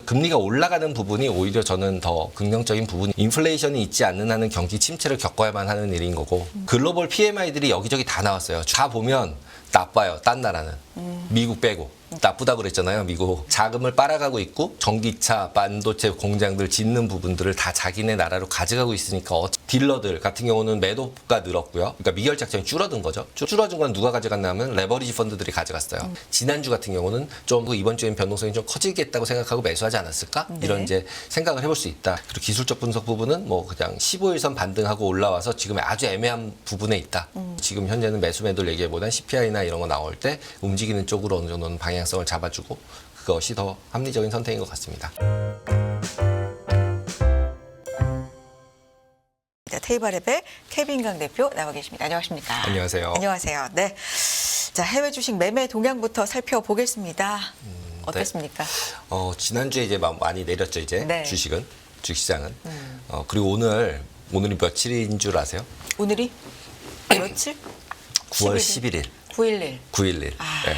금리가 올라가는 부분이 오히려 저는 더 긍정적인 부분. 인플레이션이 있지 않는 한은 경기 침체를 겪어야만 하는 일인 거고 글로벌 PMI들이 여기저기 다 나왔어요. 다 보면 나빠요. 딴 나라는. 미국 빼고. 나쁘다고 그랬잖아요. 미국. 자금을 빨아가고 있고 전기차, 반도체 공장들 짓는 부분들을 다 자기네 나라로 가져가고 있으니까 딜러들 같은 경우는 매도가 늘었고요. 그러니까 미결 작전이 줄어든 거죠. 줄어든 건 누가 가져갔나 하면 레버리지 펀드들이 가져갔어요. 지난주 같은 경우는 좀 이번 주엔 변동성이 좀 커지겠다고 생각하고 매수하지 않았을까? 네. 이런 이제 생각을 해볼 수 있다. 그리고 기술적 분석 부분은 뭐 그냥 15일선 반등하고 올라와서 지금 아주 애매한 부분에 있다. 지금 현재는 매수 매도를 얘기보단 CPI나 이런 거 나올 때 움직이는 쪽으로 어느 정도는 방향성을 잡아주고 그것이 더 합리적인 선택인 것 같습니다. 테이블랩의 케빈강 대표 나와 계십니다. 안녕하십니까? 안녕하세요. 안녕하세요. 네. 자, 해외 주식 매매 동향부터 살펴보겠습니다. 어떻습니까? 지난주에 이제 많이 내렸죠, 이제 네. 주식은, 주식시장은. 그리고 오늘이 며칠인 줄 아세요? 오늘이 며칠? 9월 11일. 9.11. 9.11. 아, 네.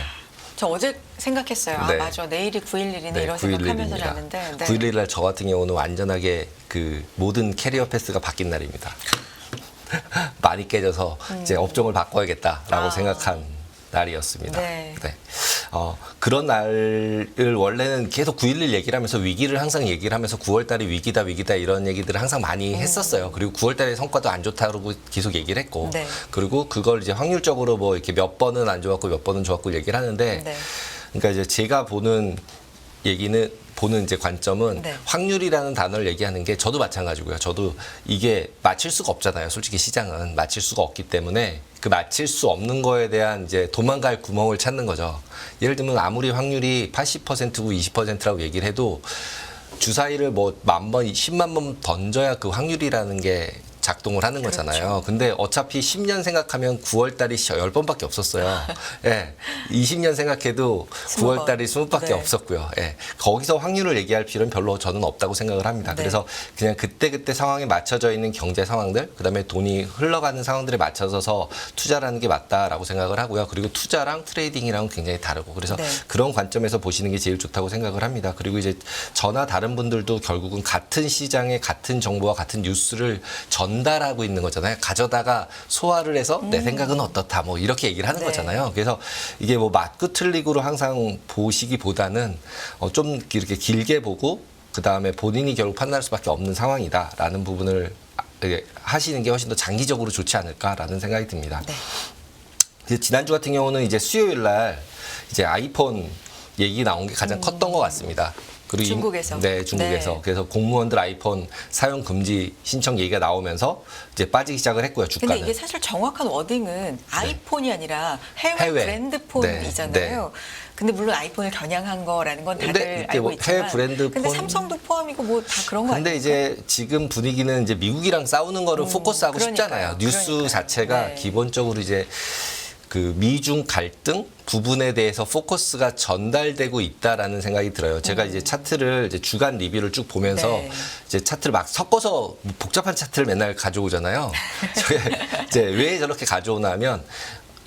저 어제 생각했어요. 네. 아, 맞아. 내일이 9.11이네. 네, 이런 생각하면서 9.11입니다. 잤는데. 네. 9.11 날 저 같은 경우는 완전하게 그 모든 캐리어 패스가 바뀐 날입니다. 많이 깨져서 이제 업종을 바꿔야겠다라고 생각한 날이었습니다. 네. 그런 날을 원래는 계속 9.11 얘기를 하면서 위기를 항상 얘기를 하면서 9월 달이 위기다 이런 얘기들을 항상 많이 했었어요. 그리고 9월 달에 성과도 안 좋다고 계속 얘기를 했고 네. 그리고 그걸 이제 확률적으로 뭐 이렇게 몇 번은 안 좋았고 몇 번은 좋았고 얘기를 하는데 네. 그러니까 이제 제가 보는 이제 관점은 네. 확률이라는 단어를 얘기하는 게 저도 마찬가지고요. 저도 이게 맞힐 수가 없잖아요. 솔직히 시장은 맞힐 수가 없기 때문에 그 맞힐 수 없는 거에 대한 이제 도망갈 구멍을 찾는 거죠. 예를 들면 아무리 확률이 80%고 20%라고 얘기를 해도 주사위를 뭐 10,000번, 10만 번 던져야 그 확률이라는 게 작동을 하는 거잖아요. 그렇죠. 근데 어차피 10년 생각하면 9월 달이 10번밖에 없었어요. 예. 20년 생각해도 9월 달이 20밖에 네. 없었고요. 예. 거기서 확률을 얘기할 필요는 별로 저는 없다고 생각을 합니다. 네. 그래서 그냥 그때 상황에 맞춰져 있는 경제 상황들, 그다음에 돈이 흘러가는 상황들에 맞춰서 투자라는 게 맞다라고 생각을 하고요. 그리고 투자랑 트레이딩이랑은 굉장히 다르고 그래서 네. 그런 관점에서 보시는 게 제일 좋다고 생각을 합니다. 그리고 이제 저나 다른 분들도 결국은 같은 시장에 같은 정보와 같은 뉴스를 전달하고 있는 거잖아요. 가져다가 소화를 해서 내 생각은 어떻다 뭐 이렇게 얘기를 하는 네. 거잖아요. 그래서 이게 뭐 맞고 틀리고로 항상 보시기보다는 좀 이렇게 길게 보고 그 다음에 본인이 결국 판단할 수밖에 없는 상황이다라는 부분을 하시는 게 훨씬 더 장기적으로 좋지 않을까라는 생각이 듭니다. 네. 그래서 지난주 같은 경우는 이제 수요일 날 이제 아이폰 얘기 나온 게 가장 컸던 것 같습니다. 그리고 중국에서. 네, 중국에서. 네. 그래서 공무원들 아이폰 사용 금지 신청 얘기가 나오면서 이제 빠지기 시작을 했고요, 주가는. 근데 이게 사실 정확한 워딩은 아이폰이 아니라 해외 해외. 브랜드 네, 폰이잖아요. 근데 물론 아이폰을 겨냥한 거라는 건 다들 근데 이게 알고 뭐 있지만 해외 브랜드 근데 폰- 삼성도 포함이고 뭐 다 그런 거 근데 아닙니까? 이제 지금 분위기는 이제 미국이랑 싸우는 거를 포커스하고 그러니까요. 싶잖아요. 뉴스 그러니까요. 자체가 네. 기본적으로 이제 그 미중 갈등 부분에 대해서 포커스가 전달되고 있다라는 생각이 들어요. 제가 이제 차트를 이제 주간 리뷰를 쭉 보면서 네. 이제 차트를 막 섞어서 복잡한 차트를 맨날 가져오잖아요. 이제 왜 저렇게 가져오나 하면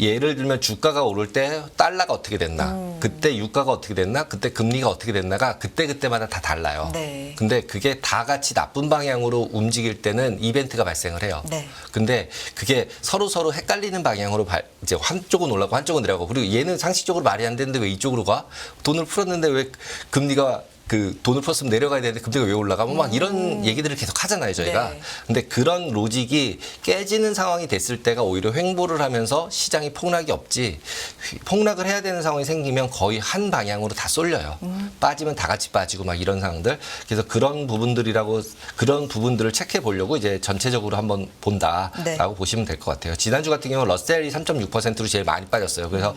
예를 들면 주가가 오를 때 달러가 어떻게 됐나, 그때 유가가 어떻게 됐나, 그때 금리가 어떻게 됐나가 그때마다 다 달라요. 네. 근데 그게 다 같이 나쁜 방향으로 움직일 때는 이벤트가 발생을 해요. 네. 근데 그게 서로 헷갈리는 방향으로 이제 한쪽은 올라가고 한쪽은 내려가고 그리고 얘는 상식적으로 말이 안 되는데 왜 이쪽으로 가? 돈을 풀었는데 왜 금리가 그 돈을 풀었으면 내려가야 되는데 금리가 왜 올라가? 뭐 막 이런 얘기들을 계속 하잖아요, 저희가. 네. 근데 그런 로직이 깨지는 상황이 됐을 때가 오히려 횡보를 하면서 시장이 폭락이 없지 폭락을 해야 되는 상황이 생기면 거의 한 방향으로 다 쏠려요. 빠지면 다 같이 빠지고 막 이런 상황들. 그래서 그런 부분들을 체크해 보려고 이제 전체적으로 한번 본다라고 네. 보시면 될 것 같아요. 지난주 같은 경우 러셀이 3.6%로 제일 많이 빠졌어요. 그래서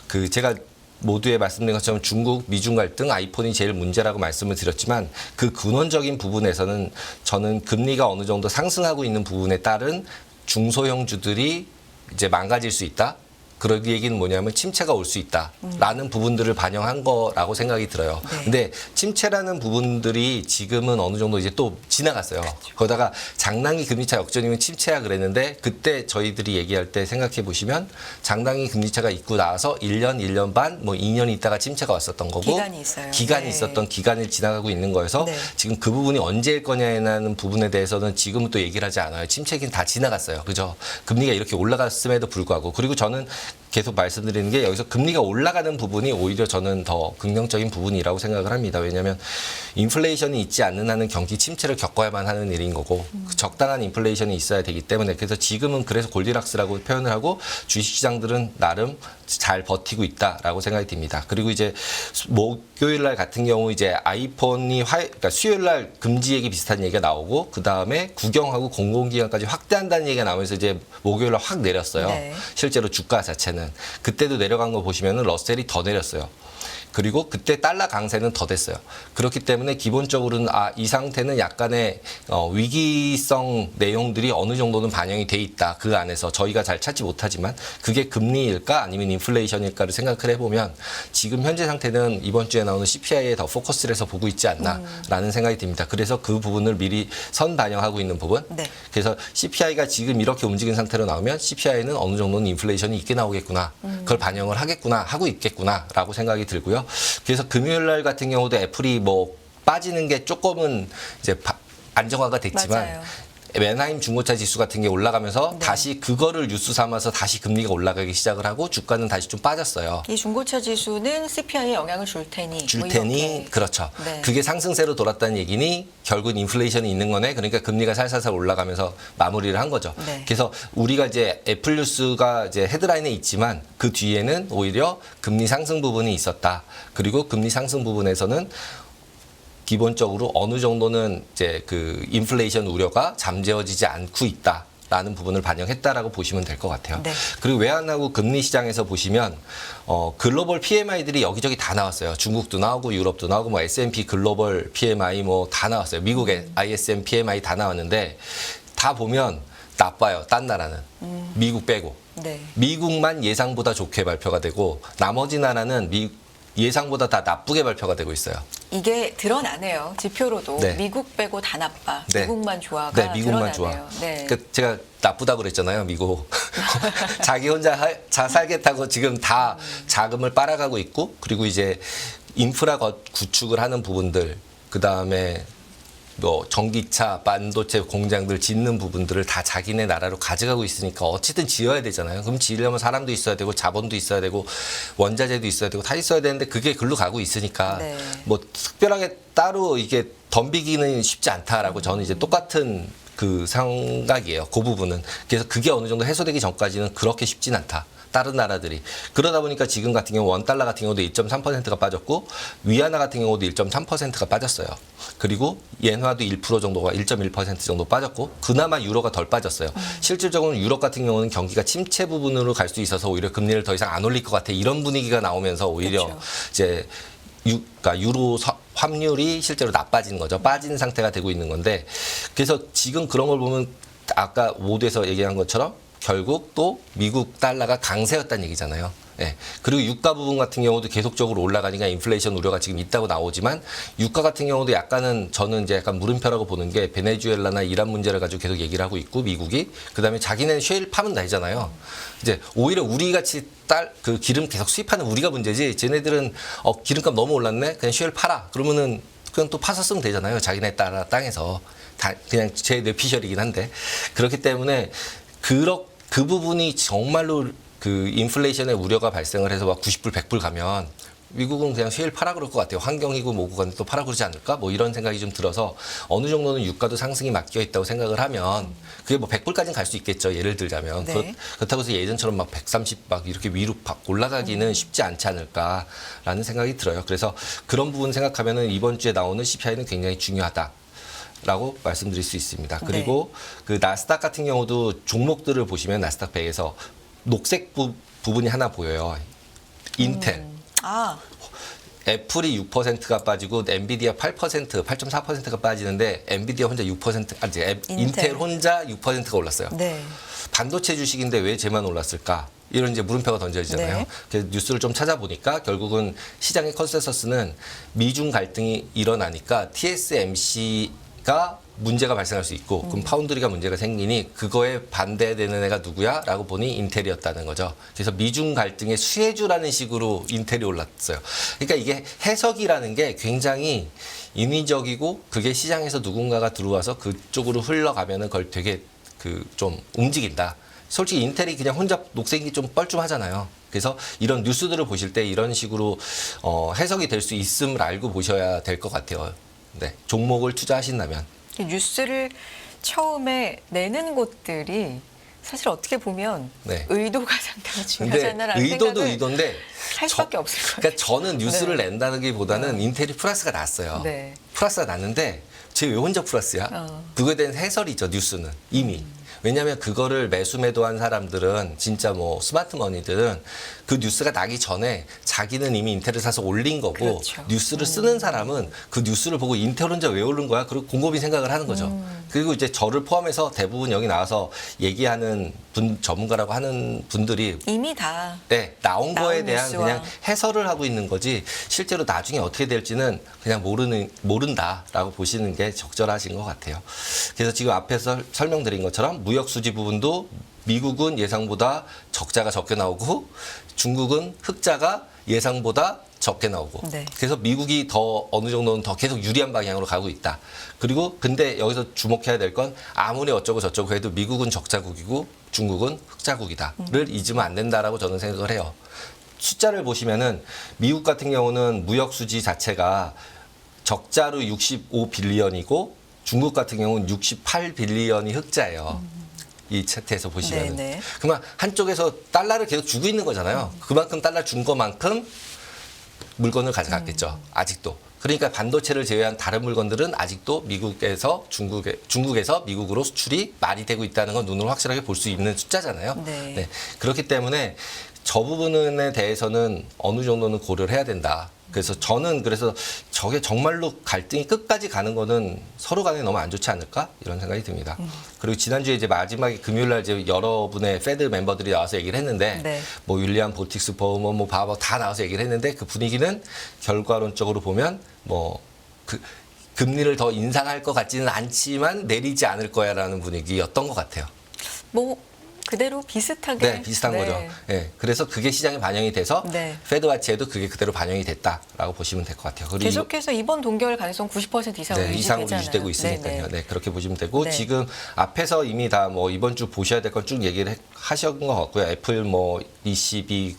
그 제가 모두에 말씀드린 것처럼 중국, 미중 갈등, 아이폰이 제일 문제라고 말씀을 드렸지만 그 근원적인 부분에서는 저는 금리가 어느 정도 상승하고 있는 부분에 따른 중소형주들이 이제 망가질 수 있다. 그런 얘기는 뭐냐면 침체가 올 수 있다라는 부분들을 반영한 거라고 생각이 들어요. 네. 근데 침체라는 부분들이 지금은 어느 정도 이제 또 지나갔어요. 거기다가 장단기 금리차 역전이면 침체야 그랬는데 그때 저희들이 얘기할 때 생각해 보시면 장단기 금리차가 있고 나서 1년, 1년 반, 뭐 2년 있다가 침체가 왔었던 거고 기간이 있어요. 기간이 네. 있었던 기간을 지나가고 있는 거여서 네. 지금 그 부분이 언제일 거냐라는 부분에 대해서는 지금은 또 얘기를 하지 않아요. 침체기는 다 지나갔어요. 그죠? 금리가 이렇게 올라갔음에도 불구하고 그리고 저는 계속 말씀드리는 게 여기서 금리가 올라가는 부분이 오히려 저는 더 긍정적인 부분이라고 생각을 합니다. 왜냐하면 인플레이션이 있지 않는 한은 경기 침체를 겪어야만 하는 일인 거고 그 적당한 인플레이션이 있어야 되기 때문에 그래서 지금은 그래서 골디락스라고 표현을 하고 주식시장들은 나름 잘 버티고 있다라고 생각이 듭니다. 그리고 이제 목요일 날 같은 경우 이제 아이폰이 그러니까 수요일 날 금지 얘기 비슷한 얘기가 나오고 그 다음에 국영하고 공공기관까지 확대한다는 얘기가 나오면서 이제 목요일 날 확 내렸어요. 네. 실제로 주가 자체는 그때도 내려간 거 보시면은 러셀이 더 내렸어요. 그리고 그때 달러 강세는 더 됐어요. 그렇기 때문에 기본적으로는 이 상태는 약간의 위기성 내용들이 어느 정도는 반영이 돼 있다. 그 안에서 저희가 잘 찾지 못하지만 그게 금리일까 아니면 인플레이션일까를 생각을 해보면 지금 현재 상태는 이번 주에 나오는 CPI에 더 포커스를 해서 보고 있지 않나라는 생각이 듭니다. 그래서 그 부분을 미리 선 반영하고 있는 부분. 네. 그래서 CPI가 지금 이렇게 움직인 상태로 나오면 CPI는 어느 정도는 인플레이션이 있게 나오겠구나. 그걸 반영을 하겠구나. 하고 있겠구나라고 생각이 들고요. 그래서 금요일 날 같은 경우도 애플이 뭐 빠지는 게 조금은 이제 안정화가 됐지만 맞아요. 맨하임 중고차 지수 같은 게 올라가면서 네. 다시 그거를 뉴스 삼아서 다시 금리가 올라가기 시작을 하고 주가는 다시 좀 빠졌어요. 이 중고차 지수는 CPI에 영향을 줄 테니. 뭐 이렇게. 그렇죠. 네. 그게 상승세로 돌았다는 얘기니 결국 인플레이션이 있는 거네. 그러니까 금리가 살살살 올라가면서 마무리를 한 거죠. 네. 그래서 우리가 이제 애플 뉴스가 이제 헤드라인에 있지만 그 뒤에는 오히려 금리 상승 부분이 있었다. 그리고 금리 상승 부분에서는 기본적으로 어느 정도는 이제 그 인플레이션 우려가 잠재워지지 않고 있다라는 부분을 반영했다라고 보시면 될 것 같아요. 네. 그리고 외환하고 금리 시장에서 보시면 글로벌 PMI들이 여기저기 다 나왔어요. 중국도 나오고 유럽도 나오고 뭐 S&P 글로벌 PMI 뭐 다 나왔어요. 미국의 ISM PMI 다 나왔는데 다 보면 나빠요. 딴 나라는 미국 빼고 네. 미국만 예상보다 좋게 발표가 되고 나머지 나라는 예상보다 다 나쁘게 발표가 되고 있어요. 이게 드러나네요. 지표로도 네. 미국 빼고 다 나빠. 네. 미국만 좋아가 네, 미국만 드러나네요. 좋아. 네. 그러니까 제가 나쁘다고 그랬잖아요, 미국. 자기 혼자 잘 살겠다고 지금 다 자금을 빨아가고 있고, 그리고 이제 인프라 구축을 하는 부분들, 그 다음에 뭐 전기차, 반도체 공장들 짓는 부분들을 다 자기네 나라로 가져가고 있으니까 어쨌든 지어야 되잖아요. 그럼 지으려면 사람도 있어야 되고 자본도 있어야 되고 원자재도 있어야 되고 다 있어야 되는데 그게 글로 가고 있으니까 네. 뭐 특별하게 따로 이게 덤비기는 쉽지 않다라고 저는 이제 똑같은 그 생각이에요. 그 부분은. 그래서 그게 어느 정도 해소되기 전까지는 그렇게 쉽진 않다. 다른 나라들이. 그러다 보니까 지금 같은 경우 원달러 같은 경우도 1.3%가 빠졌고 위안화 같은 경우도 1.3%가 빠졌어요. 그리고 엔화도 1% 정도가 1.1% 정도 빠졌고 그나마 유로가 덜 빠졌어요. 실질적으로 유럽 같은 경우는 경기가 침체 부분으로 갈 수 있어서 오히려 금리를 더 이상 안 올릴 것 같아. 이런 분위기가 나오면서 오히려 그렇죠. 이제 그러니까 유로 환율이 실제로 나빠지는 거죠. 빠지는 상태가 되고 있는 건데 그래서 지금 그런 걸 보면 아까 모두에서 얘기한 것처럼 결국 또 미국 달러가 강세였다는 얘기잖아요. 예. 그리고 유가 부분 같은 경우도 계속적으로 올라가니까 인플레이션 우려가 지금 있다고 나오지만 유가 같은 경우도 약간은 저는 이제 약간 물음표라고 보는 게 베네수엘라나 이란 문제를 가지고 계속 얘기를 하고 있고 미국이 그다음에 자기네는 셰일 파면 되잖아요. 이제 오히려 우리 같이 그 기름 계속 수입하는 우리가 문제지 쟤네들은 기름값 너무 올랐네 그냥 셰일 팔아 그러면은 그냥 또 파서 쓰면 되잖아요. 자기네 따라 땅에서 다 그냥 제 뇌피셜이긴 한데 그렇기 때문에 그 부분이 정말로 그 인플레이션의 우려가 발생을 해서 막 90불, 100불 가면 미국은 그냥 셰일 파라 그럴 것 같아요. 환경이고 뭐고 간에 또 파라 그러지 않을까? 뭐 이런 생각이 좀 들어서 어느 정도는 유가도 상승이 맡겨 있다고 생각을 하면 그게 뭐 100불까지는 갈 수 있겠죠. 예를 들자면. 네. 그렇다고 해서 예전처럼 막 130 막 이렇게 위로 올라가기는 쉽지 않지 않을까라는 생각이 들어요. 그래서 그런 부분 생각하면은 이번 주에 나오는 CPI는 굉장히 중요하다. 라고 말씀드릴 수 있습니다. 그리고 그 나스닥 같은 경우도 종목들을 보시면 나스닥 100에서 녹색 부분이 하나 보여요. 인텔. 애플이 6%가 빠지고 엔비디아 8%, 8.4%가 빠지는데 엔비디아 혼자 6%, 인텔 혼자 6%가 올랐어요. 네. 반도체 주식인데 왜 쟤만 올랐을까? 이런 이제 물음표가 던져지잖아요. 네. 그래서 뉴스를 좀 찾아보니까 결국은 시장의 컨센서스는 미중 갈등이 일어나니까 TSMC가 문제가 발생할 수 있고 그럼 파운드리가 문제가 생기니 그거에 반대되는 애가 누구야? 라고 보니 인텔이었다는 거죠. 그래서 미중 갈등의 수혜주라는 식으로 인텔이 올랐어요. 그러니까 이게 해석이라는 게 굉장히 인위적이고 그게 시장에서 누군가가 들어와서 그쪽으로 흘러가면은 그걸 되게 좀 움직인다. 솔직히 인텔이 그냥 혼자 녹색이 좀 뻘쭘하잖아요. 그래서 이런 뉴스들을 보실 때 이런 식으로 해석이 될 수 있음을 알고 보셔야 될 것 같아요. 네, 종목을 투자하신다면. 이 뉴스를 처음에 내는 곳들이 사실 어떻게 보면 네. 의도가 상당히 근데 중요하잖아라는 의도도 생각을 의도인데 할 수밖에 없을 것 같아요. 그러니까 저는 뉴스를 네. 낸다는 게 보다는 인텔이 플러스가 났어요. 네. 플러스가 났는데 쟤 왜 혼자 플러스야? 그거에 대한 해설이죠, 뉴스는 이미. 왜냐하면 그거를 매수매도한 사람들은 진짜 뭐 스마트머니들은 그 뉴스가 나기 전에 자기는 이미 인텔을 사서 올린 거고 그렇죠. 뉴스를 쓰는 사람은 그 뉴스를 보고 인텔 혼자 왜 오른 거야? 그리고 곰곰이 생각을 하는 거죠. 그리고 이제 저를 포함해서 대부분 여기 나와서 얘기하는 전문가라고 하는 분들이 이미 다 네, 나온 거에 나온 대한 뉴스와. 그냥 해설을 하고 있는 거지 실제로 나중에 어떻게 될지는 그냥 모른다라고 보시는 게 적절하신 것 같아요. 그래서 지금 앞에서 설명드린 것처럼 무역 수지 부분도 미국은 예상보다 적자가 적게 나오고 중국은 흑자가 예상보다 적게 나오고 네. 그래서 미국이 더 어느 정도는 더 계속 유리한 방향으로 가고 있다. 그리고 근데 여기서 주목해야 될 건 아무리 어쩌고 저쩌고 해도 미국은 적자국이고 중국은 흑자국이다를 잊으면 안 된다라고 저는 생각을 해요. 숫자를 보시면은 미국 같은 경우는 무역 수지 자체가 적자로 65빌리언이고 중국 같은 경우는 68빌리언이 흑자예요. 이 차트에서 보시면 네네. 그러면 한쪽에서 달러를 계속 주고 있는 거잖아요. 그만큼 달러 준 것만큼 물건을 가져갔겠죠. 아직도. 그러니까 반도체를 제외한 다른 물건들은 아직도 미국에서 중국에서 미국으로 수출이 많이 되고 있다는 건 눈으로 확실하게 볼 수 있는 숫자잖아요. 네. 그렇기 때문에 저 부분에 대해서는 어느 정도는 고려를 해야 된다. 그래서 저는 저게 정말로 갈등이 끝까지 가는 거는 서로 간에 너무 안 좋지 않을까 이런 생각이 듭니다. 그리고 지난주에 이제 마지막에 금요일 날 이제 여러분의 페드 멤버들이 나와서 얘기를 했는데 네. 뭐 윌리엄 보틱스 버머 뭐 바버 다 나와서 얘기를 했는데 그 분위기는 결과론적으로 보면 뭐 금리를 더 인상할 것 같지는 않지만 내리지 않을 거야라는 분위기였던 것 같아요. 뭐 그대로 비슷하게 네, 비슷한 네. 거죠. 예. 그래서 그게 시장에 반영이 돼서 네. 페드와치에도 그게 그대로 반영이 됐다라고 보시면 될 것 같아요. 그리고 계속해서 이번 동결 가능성 90% 이상으로 네, 이상으로 유지되잖아요. 유지되고 있으니까요. 네네. 네, 그렇게 보시면 되고 네. 지금 앞에서 이미 다 뭐 이번 주 보셔야 될 건 쭉 얘기를 하신 것 같고요. 애플 뭐 ECB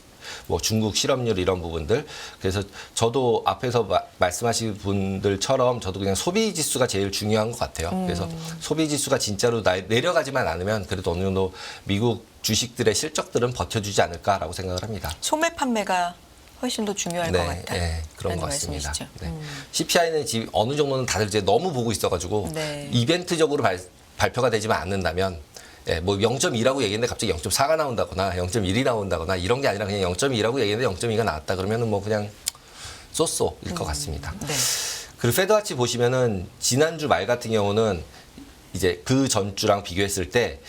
뭐 중국 실업률 이런 부분들. 그래서 저도 앞에서 말씀하신 분들처럼 저도 그냥 소비 지수가 제일 중요한 것 같아요. 그래서 소비 지수가 진짜로 내려가지만 않으면 그래도 어느 정도 미국 주식들의 실적들은 버텨주지 않을까라고 생각을 합니다. 소매 판매가 훨씬 더 중요할 것 같다. 네, 그런 라는 것 같습니다. 말씀이시죠. 네. CPI는 지금 어느 정도는 다들 이제 너무 보고 있어가지고 네. 이벤트적으로 발표가 되지만 않는다면 뭐 0.2라고 얘기했는데 갑자기 0.4가 나온다거나 0.1이 나온다거나 이런 게 아니라 그냥 0.2라고 얘기했는데 0.2가 나왔다 그러면은 뭐 그냥 쏘쏘일 것 같습니다. 네. 그리고 페드와치 보시면은 지난주 말 같은 경우는 이제 그 전주랑 비교했을 때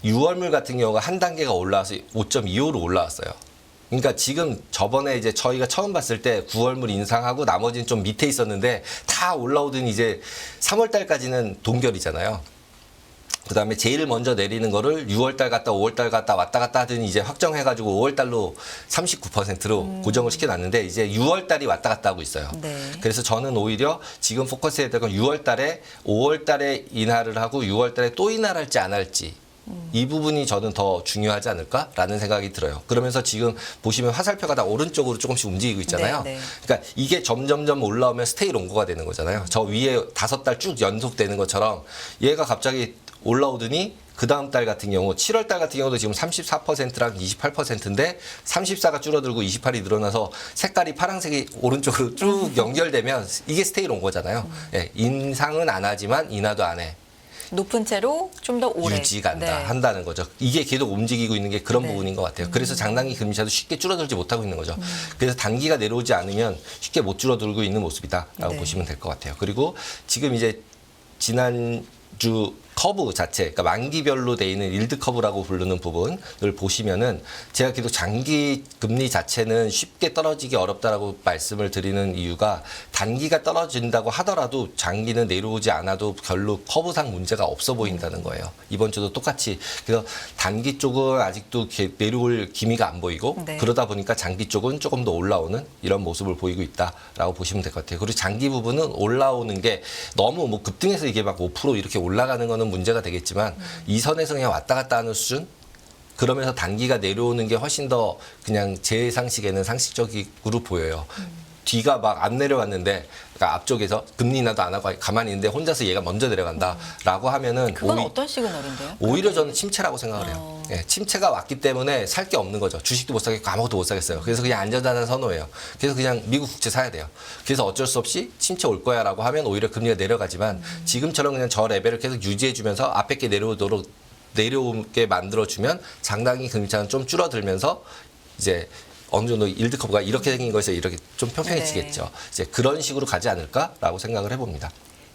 6월물 같은 경우가 한 단계가 올라와서 5.25로 올라왔어요. 그러니까 지금 저번에 이제 저희가 처음 봤을 때 9월물 인상하고 나머지는 좀 밑에 있었는데 다 올라오더니 이제 3월 달까지는 동결이잖아요. 그다음에 제일 먼저 내리는 거를 6월 달 갔다 5월 달 갔다 왔다 갔다 하더니 이제 확정해가지고 5월 달로 39%로 고정을 시켜놨는데 이제 6월 달이 왔다 갔다 하고 있어요. 네. 그래서 저는 오히려 지금 포커스해야 될 건 6월 달에 5월 달에 인하를 하고 6월 달에 또 인하할지 안 할지 이 부분이 저는 더 중요하지 않을까라는 생각이 들어요. 그러면서 지금 보시면 화살표가 다 오른쪽으로 조금씩 움직이고 있잖아요. 네, 네. 그러니까 이게 점점점 올라오면 스테이 롱고가 되는 거잖아요. 저 위에 5달 쭉 연속되는 것처럼 얘가 갑자기 올라오더니 그 다음 달 같은 경우 7월 달 같은 경우도 지금 34%랑 28%인데 34가 줄어들고 28이 늘어나서 색깔이 파란색이 오른쪽으로 쭉 연결되면 이게 스테이 롱고잖아요. 예, 인상은 안 하지만 인하도 안 해. 높은 채로 좀 더 오래 유지간다 네. 한다는 거죠. 이게 계속 움직이고 있는 게 그런 네. 부분인 것 같아요. 그래서 장단기 금리차도 쉽게 줄어들지 못하고 있는 거죠. 그래서 단기가 내려오지 않으면 쉽게 못 줄어들고 있는 모습이다라고 네. 보시면 될 것 같아요. 그리고 지금 이제 지난주 커브 자체, 그러니까 만기별로 돼 있는 일드 커브라고 부르는 부분을 보시면은 제가 계속 장기 금리 자체는 쉽게 떨어지기 어렵다라고 말씀을 드리는 이유가 단기가 떨어진다고 하더라도 장기는 내려오지 않아도 별로 커브상 문제가 없어 보인다는 거예요. 이번 주도 똑같이. 그래서 단기 쪽은 아직도 내려올 기미가 안 보이고 네. 그러다 보니까 장기 쪽은 조금 더 올라오는 이런 모습을 보이고 있다라고 보시면 될 것 같아요. 그리고 장기 부분은 올라오는 게 너무 뭐 급등해서 이게 막 5% 이렇게 올라가는 거는 문제가 되겠지만 이 선에서 그냥 왔다 갔다 하는 수준? 그러면서 단기가 내려오는 게 훨씬 더 그냥 제 상식에는 상식적으로 보여요. 뒤가 막 안 내려왔는데 그러니까 앞쪽에서 금리 인하도 안 하고 가만히 있는데 혼자서 얘가 먼저 내려간다라고 하면은 그건 어떤 시그널인데요? 오히려 저는 침체라고 생각을 해요. 예, 침체가 왔기 때문에 살 게 없는 거죠. 주식도 못 사겠고 아무것도 못 사겠어요. 그래서 그냥 안전자산 선호해요. 그래서 그냥 미국 국채 사야 돼요. 그래서 어쩔 수 없이 침체 올 거야라고 하면 오히려 금리가 내려가지만 지금처럼 그냥 저 레벨을 계속 유지해주면서 앞에 게 내려오게 만들어주면 상당히 금리차는 좀 줄어들면서 이제 어느 정도 일드 커브가 이렇게 생긴 것에서 이렇게 좀 평평해지겠죠. 네. 이제 그런 식으로 가지 않을까라고 생각을 해봅니다.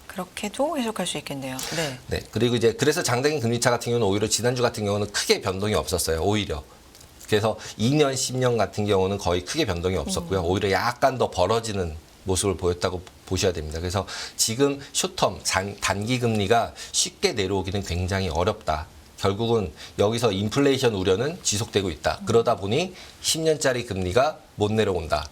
그렇게도 해석할 수 있겠네요. 네. 네. 그리고 이제 그래서 장단기 금리차 같은 경우는 오히려 지난주 같은 경우는 크게 변동이 없었어요. 오히려. 그래서 2년, 10년 같은 경우는 거의 크게 변동이 없었고요. 오히려 약간 더 벌어지는 모습을 보였다고 보셔야 됩니다. 그래서 지금 숏텀, 단기 금리가 쉽게 내려오기는 굉장히 어렵다. 결국은 여기서 인플레이션 우려는 지속되고 있다. 그러다 보니 10년짜리 금리가 못 내려온다.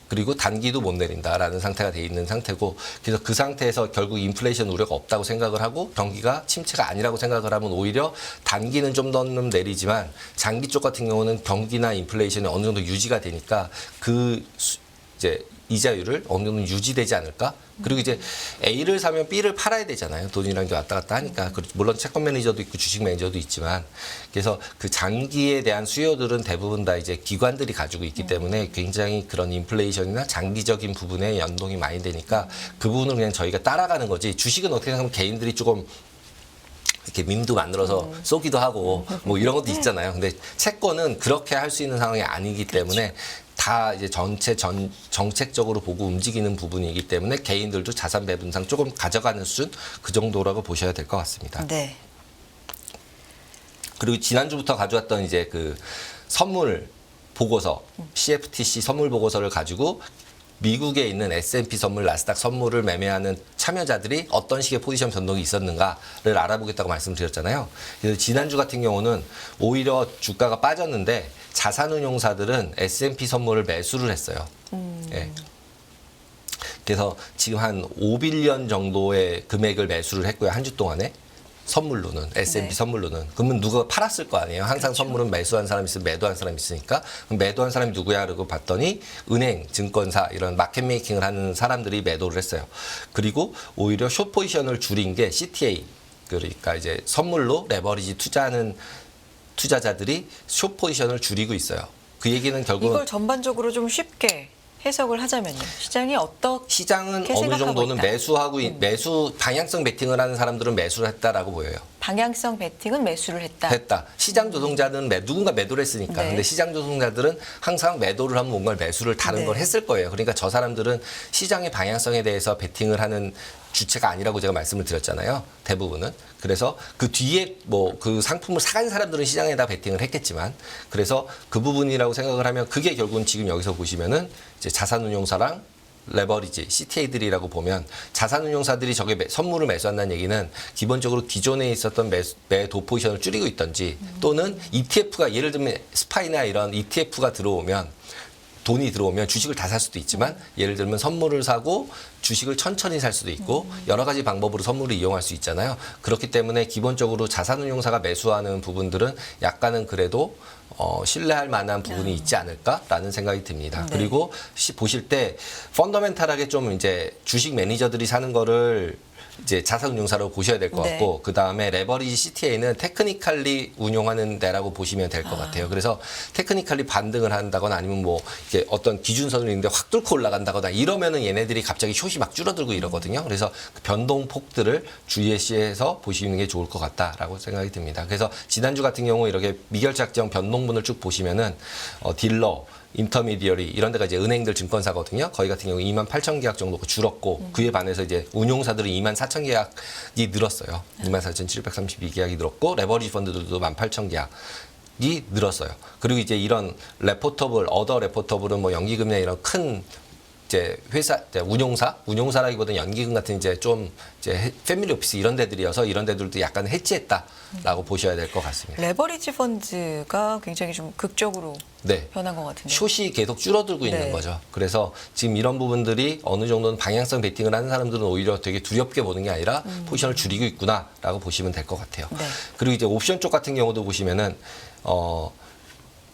그리고 단기도 못 내린다라는 상태가 돼 있는 상태고, 그래서 그 상태에서 결국 인플레이션 우려가 없다고 생각을 하고 경기가 침체가 아니라고 생각을 하면 오히려 단기는 좀 더 내리지만 장기 쪽 같은 경우는 경기나 인플레이션이 어느 정도 유지가 되니까 이제 이자율을 어느 정도 유지되지 않을까? 그리고 이제 A를 사면 B를 팔아야 되잖아요. 돈이라는 게 왔다 갔다 하니까. 물론 채권 매니저도 있고 주식 매니저도 있지만, 그래서 그 장기에 대한 수요들은 대부분 다 이제 기관들이 가지고 있기 때문에 굉장히 그런 인플레이션이나 장기적인 부분에 연동이 많이 되니까 그 부분을 그냥 저희가 따라가는 거지. 주식은 어떻게 생각하면 개인들이 조금 이렇게 밈도 만들어서 쏘기도 하고 뭐 이런 것도 있잖아요. 근데 채권은 그렇게 할 수 있는 상황이 아니기 때문에 다 이제 정책적으로 보고 움직이는 부분이기 때문에 개인들도 자산 배분상 조금 가져가는 수준 그 정도라고 보셔야 될 것 같습니다. 네. 그리고 지난주부터 가져왔던 이제 그 선물 보고서, CFTC 선물 보고서를 가지고 미국에 있는 S&P 선물, 나스닥 선물을 매매하는 참여자들이 어떤 식의 포지션 변동이 있었는가를 알아보겠다고 말씀드렸잖아요. 그래서 지난주 같은 경우는 오히려 주가가 빠졌는데 자산운용사들은 S&P 선물을 매수를 했어요. 예. 그래서 지금 한 5빌리언 정도의 금액을 매수를 했고요. 한 주 동안에. 선물로는, S&P 네. 선물로는. 그러면 누가 팔았을 거 아니에요. 항상 그렇죠. 선물은 매수한 사람이 있으면 매도한 사람이 있으니까. 그럼 매도한 사람이 누구야? 그러고 봤더니 은행, 증권사 이런 마켓 메이킹을 하는 사람들이 매도를 했어요. 그리고 오히려 숏 포지션을 줄인 게 CTA. 그러니까 이제 선물로 레버리지 투자하는 투자자들이 숏 포지션을 줄이고 있어요. 그 얘기는 결국은 이걸 전반적으로 좀 쉽게 해석을 하자면요. 시장이 어떻게 시장은 어느 생각하고 정도는 있다. 매수하고 매수 방향성 베팅을 하는 사람들은 매수를 했다라고 보여요. 방향성 베팅은 매수를 했다. 했다. 시장 조종자는 누군가 매도를 했으니까. 네. 근데 시장 조종자들은 항상 매도를 하면 뭔가 매수를 다른 네. 걸 했을 거예요. 그러니까 저 사람들은 시장의 방향성에 대해서 베팅을 하는 주체가 아니라고 제가 말씀을 드렸잖아요. 대부분은. 그래서 그 뒤에 뭐 그 상품을 사간 사람들은 시장에다 베팅을 했겠지만, 그래서 그 부분이라고 생각을 하면 그게 결국은 지금 여기서 보시면은 이제 자산운용사랑 레버리지, CTA들이라고 보면 자산운용사들이 저게 선물을 매수한다는 얘기는 기본적으로 기존에 있었던 매도 포지션을 줄이고 있던지, 또는 ETF가 예를 들면 스파이나 이런 ETF가 들어오면 돈이 들어오면 주식을 다 살 수도 있지만, 예를 들면 선물을 사고 주식을 천천히 살 수도 있고 여러 가지 방법으로 선물을 이용할 수 있잖아요. 그렇기 때문에 기본적으로 자산운용사가 매수하는 부분들은 약간은 그래도 신뢰할 만한 부분이 있지 않을까라는 생각이 듭니다. 네. 그리고 보실 때 펀더멘탈하게 좀 이제 주식 매니저들이 사는 거를 이제 자산운용사로 보셔야 될 것 네. 같고, 그 다음에 레버리지 CTA는 테크니컬리 운용하는 데라고 보시면 될 것 같아요. 그래서 테크니컬리 반등을 한다거나 아니면 뭐 이렇게 어떤 기준선을 있는데 확 뚫고 올라간다거나 이러면은 얘네들이 갑자기 숏이 막 줄어들고 이러거든요. 그래서 그 변동폭들을 주의해서 보시는 게 좋을 것 같다라고 생각이 듭니다. 그래서 지난주 같은 경우 이렇게 미결작정 변동분을 쭉 보시면은 딜러 인터미디어리 이런 데가 이제 은행들 증권사거든요. 거기 같은 경우 28,000 계약 정도가 줄었고 그에 반해서 이제 운용사들은 24,000 계약이 늘었어요. 24,732 계약이 늘었고 레버리지 펀드들도 18,000 계약이 늘었어요. 그리고 이제 이런 레포터블, 어더 레포터블은 뭐 연기금이나 이런 큰 이제 회사, 이제 운용사라기보다는 연기금 같은 이제 좀 이제 패밀리 오피스 이런 데들이어서 이런 데들도 약간 해지했다라고 보셔야 될 것 같습니다. 레버리지 펀드가 굉장히 좀 극적으로 네. 변한 것 같은데. 숏이 계속 줄어들고 네. 있는 거죠. 그래서 지금 이런 부분들이 어느 정도는 방향성 베팅을 하는 사람들은 오히려 되게 두렵게 보는 게 아니라 포지션을 줄이고 있구나라고 보시면 될 것 같아요. 네. 그리고 이제 옵션 쪽 같은 경우도 보시면은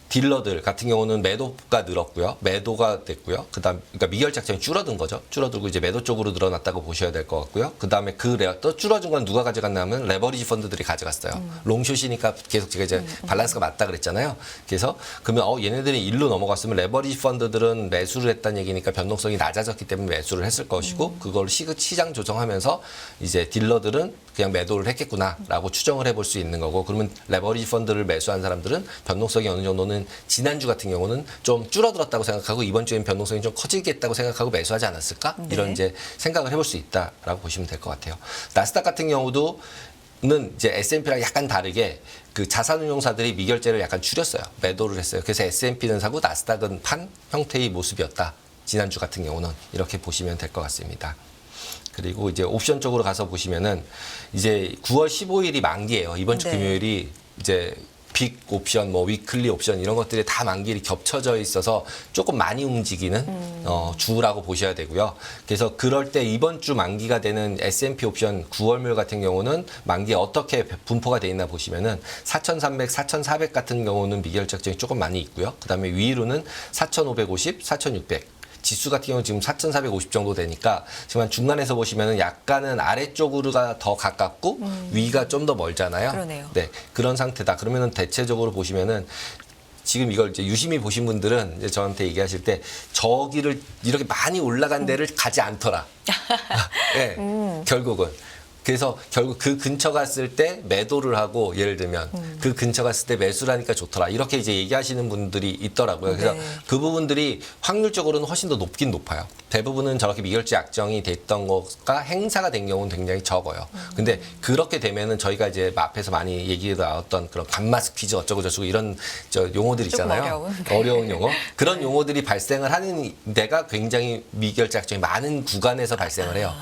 딜러들 같은 경우는 매도가 늘었고요. 매도가 됐고요. 그러니까 미결작정이 줄어든 거죠. 줄어들고 이제 매도 쪽으로 늘어났다고 보셔야 될 것 같고요. 그다음에 또 줄어든 건 누가 가져갔냐면 레버리지 펀드들이 가져갔어요. 롱숏이니까 계속 제가 이제 밸런스가 맞다 그랬잖아요. 그래서 그러면 얘네들이 일로 넘어갔으면 레버리지 펀드들은 매수를 했다는 얘기니까 변동성이 낮아졌기 때문에 매수를 했을 것이고 그걸 시장 조정하면서 이제 딜러들은 그냥 매도를 했겠구나라고 추정을 해볼 수 있는 거고 그러면 레버리지 펀드를 매수한 사람들은 변동성이 어느 정도는 지난주 같은 경우는 좀 줄어들었다고 생각하고 이번 주엔 변동성이 좀 커지겠다고 생각하고 매수하지 않았을까? 네. 이런 이제 생각을 해볼 수 있다라고 보시면 될 것 같아요. 나스닥 같은 경우도 는 이제 S&P랑 약간 다르게 그 자산운용사들이 미결제를 약간 줄였어요. 매도를 했어요. 그래서 S&P는 사고 나스닥은 판 형태의 모습이었다. 지난주 같은 경우는 이렇게 보시면 될 것 같습니다. 그리고 이제 옵션 쪽으로 가서 보시면은 이제 9월 15일이 만기예요. 이번 주 네. 금요일이 이제 빅 옵션, 뭐 위클리 옵션 이런 것들이 다 만기일이 겹쳐져 있어서 조금 많이 움직이는 주라고 보셔야 되고요. 그래서 그럴 때 이번 주 만기가 되는 S&P 옵션 9월물 같은 경우는 만기에 어떻게 분포가 돼 있나 보시면은 4,300, 4,400 같은 경우는 미결작정이 조금 많이 있고요. 그다음에 위로는 4,550, 4,600. 지수 같은 경우는 지금 4,450 정도 되니까 지금 중간에서 보시면은 약간은 아래쪽으로가 더 가깝고 위가 좀 더 멀잖아요. 그러네요. 네, 그런 상태다. 그러면은 대체적으로 보시면은 지금 이걸 이제 유심히 보신 분들은 이제 저한테 얘기하실 때 저기를 이렇게 많이 올라간 데를 가지 않더라. 네, 결국은. 그래서 결국 그 근처 갔을 때 매도를 하고 예를 들면 그 근처 갔을 때 매수를 하니까 좋더라. 이렇게 이제 얘기하시는 분들이 있더라고요. 그래서 네. 그 부분들이 확률적으로는 훨씬 더 높긴 높아요. 대부분은 저렇게 미결제 약정이 됐던 거가 행사가 된 경우는 굉장히 적어요. 근데 그렇게 되면은 저희가 이제 앞에서 많이 얘기 나왔던 그런 감마스 퀴즈 어쩌고 저쩌고 이런 용어들 조금 있잖아요. 어려운. 어려운 용어. 그런 용어들이 발생을 하는 데가 굉장히 미결제 약정이 많은 구간에서 발생을 해요.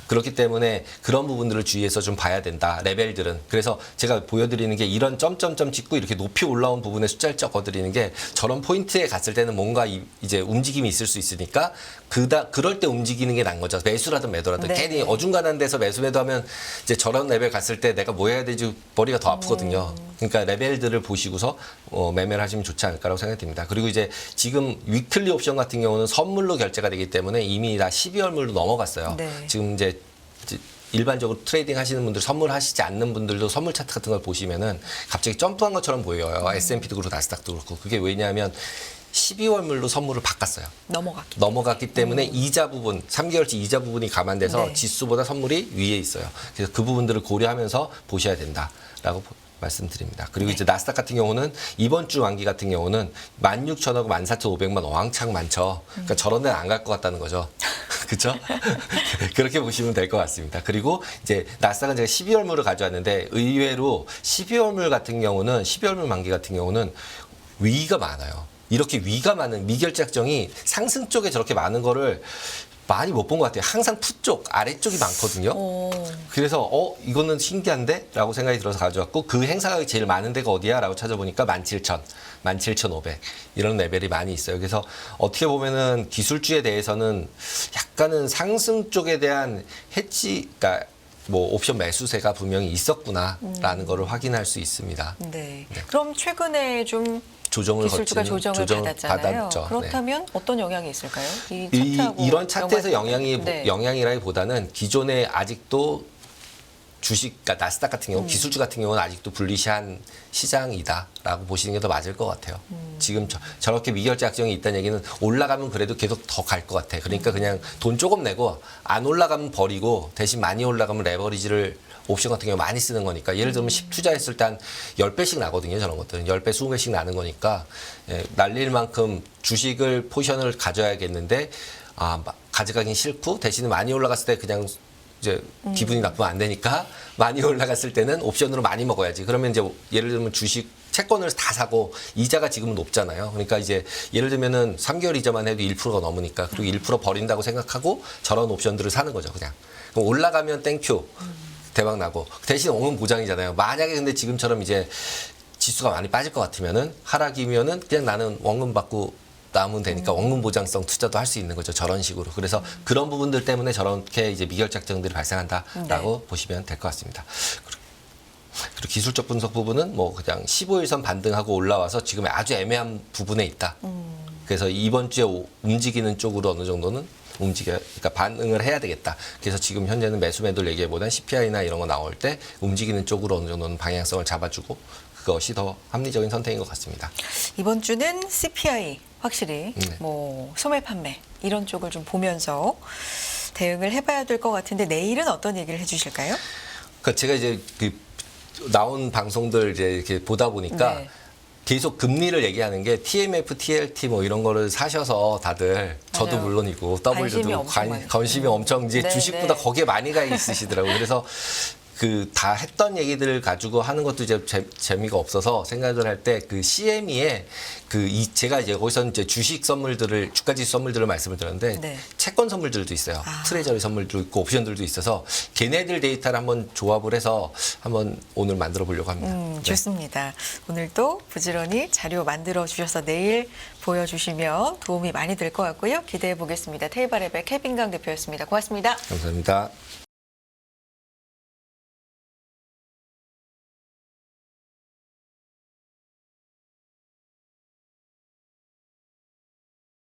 그렇기 때문에 그런 부분들을 주의해서 좀 봐야 된다. 레벨들은. 그래서 제가 보여드리는 게 이런 점점점 찍고 이렇게 높이 올라온 부분에 숫자를 적어드리는 게 저런 포인트에 갔을 때는 뭔가 이제 움직임이 있을 수 있으니까 그럴 때 움직이는 게 난 거죠. 매수라든 매도라든. 네. 괜히 어중간한 데서 매수 매도하면 이제 저런 레벨 갔을 때 내가 뭐 해야 되지 머리가 더 아프거든요. 그러니까 레벨들을 보시고서 매매를 하시면 좋지 않을까라고 생각이 듭니다. 그리고 이제 지금 위클리 옵션 같은 경우는 선물로 결제가 되기 때문에 이미 다 12월물로 넘어갔어요. 네. 지금 이제 일반적으로 트레이딩 하시는 분들, 선물하시지 않는 분들도 선물 차트 같은 걸 보시면은 갑자기 점프한 것처럼 보여요. S&P도 그렇고 나스닥도 그렇고. 그게 왜냐하면 12월물로 선물을 바꿨어요. 넘어갔기 때문에 이자 부분, 3개월치 이자 부분이 감안돼서 네. 지수보다 선물이 위에 있어요. 그래서 그 부분들을 고려하면서 보셔야 된다라고 말씀드립니다. 그리고 이제 나스닥 같은 경우는 이번 주 만기 같은 경우는 16,000하고 14,500만 왕창 많죠. 그러니까 저런 데는 안 갈 것 같다는 거죠. 그렇죠? 그렇게 보시면 될 것 같습니다. 그리고 이제 나스닥은 제가 12월물을 가져왔는데 의외로 12월물 같은 경우는 12월물 만기 같은 경우는 위가 많아요. 이렇게 위가 많은 미결제 약정이 상승 쪽에 저렇게 많은 거를 많이 못 본 것 같아요. 항상 푸쪽, 아래쪽이 많거든요. 그래서 이거는 신기한데? 라고 생각이 들어서 가져왔고 그 행사가 제일 많은 데가 어디야? 라고 찾아보니까 17,000, 17,500 이런 레벨이 많이 있어요. 그래서 어떻게 보면은 기술주에 대해서는 약간은 상승 쪽에 대한 그러니까 뭐 옵션 매수세가 분명히 있었구나라는 거를 확인할 수 있습니다. 네. 그럼 최근에 좀 조정을 기술주가 거친 조정을 받았잖아요. 받았죠. 그렇다면 네. 어떤 영향이 있을까요? 이 차트하고 이런 차트에서 연관성은? 네. 영향이라기보다는 기존에 아직도 주식, 그러니까 나스닥 같은 경우, 기술주 같은 경우는 아직도 불리시한 시장이다라고 보시는 게 더 맞을 것 같아요. 지금 저렇게 미결제 약정이 있다는 얘기는 올라가면 그래도 계속 더 갈 것 같아. 그러니까 그냥 돈 조금 내고 안 올라가면 버리고 대신 많이 올라가면 레버리지를 옵션 같은 경우 많이 쓰는 거니까 예를 들면 10 투자했을 때 한 10배씩 나거든요. 저런 것들은 10배, 20배씩 나는 거니까 날릴 만큼 주식을 포지션을 가져야겠는데 가져가긴 싫고 대신에 많이 올라갔을 때 그냥 이제 기분이 나쁘면 안 되니까 많이 올라갔을 때는 옵션으로 많이 먹어야지. 그러면 이제 예를 들면 주식 채권을 다 사고 이자가 지금은 높잖아요. 그러니까 이제 예를 들면은 3개월 이자만 해도 1%가 넘으니까 그리고 1% 버린다고 생각하고 저런 옵션들을 사는 거죠, 그냥. 그럼 올라가면 땡큐. 대박 나고 대신 원금 보장이잖아요. 만약에 근데 지금처럼 이제 지수가 많이 빠질 것 같으면은 하락이면은 그냥 나는 원금 받고 남으면 되니까 원금 보장성 투자도 할 수 있는 거죠. 저런 식으로. 그래서 그런 부분들 때문에 저렇게 이제 미결제 약정들이 발생한다라고 보시면 될 것 같습니다. 그리고 기술적 분석 부분은 뭐 그냥 15일선 반등하고 올라와서 지금 아주 애매한 부분에 있다. 그래서 이번 주에 움직이는 쪽으로 어느 정도는 그러니까 반응을 해야 되겠다. 그래서 지금 현재는 매수 매도를 얘기보다는 CPI나 이런 거 나올 때 움직이는 쪽으로 어느 정도는 방향성을 잡아주고 그것이 더 합리적인 선택인 것 같습니다. 이번 주는 CPI 확실히 뭐 소매 판매 이런 쪽을 좀 보면서 대응을 해봐야 될 것 같은데 내일은 어떤 얘기를 해주실까요? 그러니까 제가 이제 그 나온 방송들 이제 이렇게 보다 보니까 네. 계속 금리를 얘기하는 게 TMF, TLT 뭐 이런 거를 사셔서 다들 저도 맞아요. 물론이고 관심이 W도 엄청 많아요. 관심이 엄청 이제 네, 주식보다 네. 거기에 많이 가 있으시더라고요. 그래서 그 다 했던 얘기들을 가지고 하는 것도 이제 재미가 없어서 생각을 할 때 그 CME에 제가 이제 거기서 이제 주식 선물들을 주가지수 선물들을 말씀을 드렸는데 네. 채권 선물들도 있어요. 트레저리 선물도 있고 옵션들도 있어서 걔네들 데이터를 한번 조합을 해서 한번 오늘 만들어 보려고 합니다. 네. 좋습니다. 오늘도 부지런히 자료 만들어 주셔서 내일 보여주시면 도움이 많이 될 것 같고요. 기대해 보겠습니다. 테이블앱의 케빈강 대표였습니다. 고맙습니다. 감사합니다.